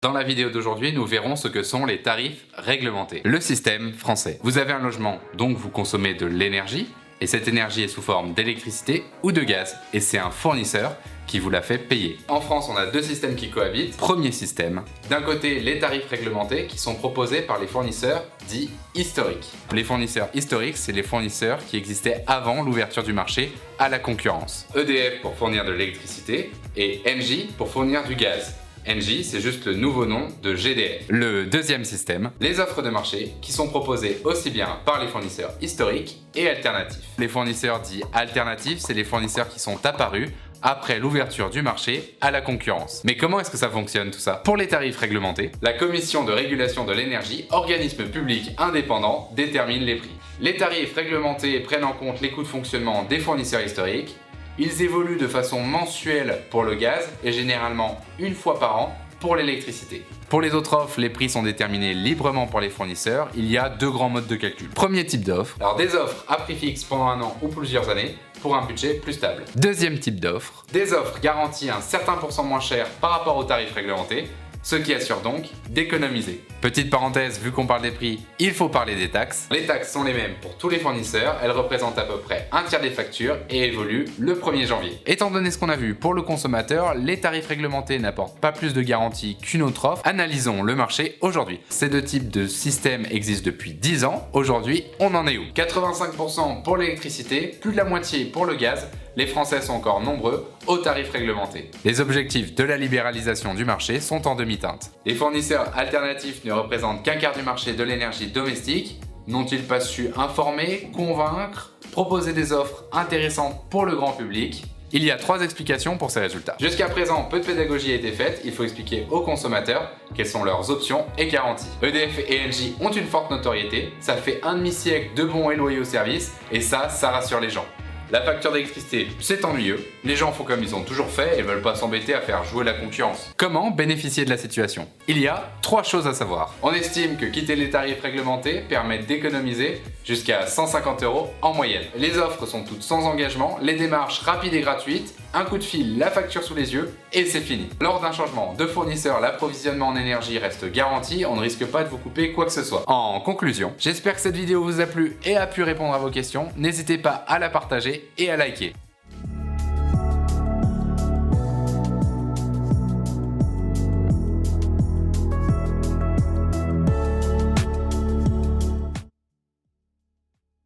Dans la vidéo d'aujourd'hui, nous verrons ce que sont les tarifs réglementés. Le système français. Vous avez un logement, donc vous consommez de l'énergie, et cette énergie est sous forme d'électricité ou de gaz, et c'est un fournisseur qui vous la fait payer. En France, on a deux systèmes qui cohabitent. Premier système, d'un côté les tarifs réglementés qui sont proposés par les fournisseurs dits historiques. Les fournisseurs historiques, c'est les fournisseurs qui existaient avant l'ouverture du marché à la concurrence. EDF pour fournir de l'électricité et Engie pour fournir du gaz. Engie, c'est juste le nouveau nom de GDF. Le deuxième système, les offres de marché qui sont proposées aussi bien par les fournisseurs historiques et alternatifs. Les fournisseurs dits alternatifs, c'est les fournisseurs qui sont apparus après l'ouverture du marché à la concurrence. Mais comment est-ce que ça fonctionne tout ça? Pour les tarifs réglementés, la Commission de régulation de l'énergie, organisme public indépendant, détermine les prix. Les tarifs réglementés prennent en compte les coûts de fonctionnement des fournisseurs historiques. Ils évoluent de façon mensuelle pour le gaz et généralement une fois par an pour l'électricité. Pour les autres offres, les prix sont déterminés librement par les fournisseurs. Il y a deux grands modes de calcul. Premier type d'offre. Alors des offres à prix fixe pendant un an ou plusieurs années pour un budget plus stable. Deuxième type d'offre. Des offres garanties un certain pourcent moins cher par rapport aux tarifs réglementés, ce qui assure donc d'économiser. Petite parenthèse, vu qu'on parle des prix, il faut parler des taxes. Les taxes sont les mêmes pour tous les fournisseurs, elles représentent à peu près un tiers des factures et évoluent le 1er janvier. Étant donné ce qu'on a vu pour le consommateur, les tarifs réglementés n'apportent pas plus de garantie qu'une autre offre. Analysons le marché aujourd'hui. Ces deux types de systèmes existent depuis 10 ans. Aujourd'hui, on en est où? 85% pour l'électricité, plus de la moitié pour le gaz. Les Français sont encore nombreux aux tarifs réglementés. Les objectifs de la libéralisation du marché sont en demi-teinte. Les fournisseurs alternatifs ne représentent qu'un quart du marché de l'énergie domestique. N'ont-ils pas su informer, convaincre, proposer des offres intéressantes pour le grand public? Il y a 3 explications pour ces résultats. Jusqu'à présent, peu de pédagogie a été faite, il faut expliquer aux consommateurs quelles sont leurs options et garanties. EDF et Engie ont une forte notoriété, ça fait un demi-siècle de bons et loyaux services, et ça rassure les gens. La facture d'électricité, c'est ennuyeux, les gens font comme ils ont toujours fait et veulent pas s'embêter à faire jouer la concurrence. Comment bénéficier de la situation? Il y a 3 choses à savoir. On estime que quitter les tarifs réglementés permet d'économiser jusqu'à 150 € en moyenne. Les offres sont toutes sans engagement, les démarches rapides et gratuites, un coup de fil, la facture sous les yeux et c'est fini. Lors d'un changement de fournisseur, l'approvisionnement en énergie reste garanti, on ne risque pas de vous couper quoi que ce soit. En conclusion, j'espère que cette vidéo vous a plu et a pu répondre à vos questions. N'hésitez pas à la partager et à liker.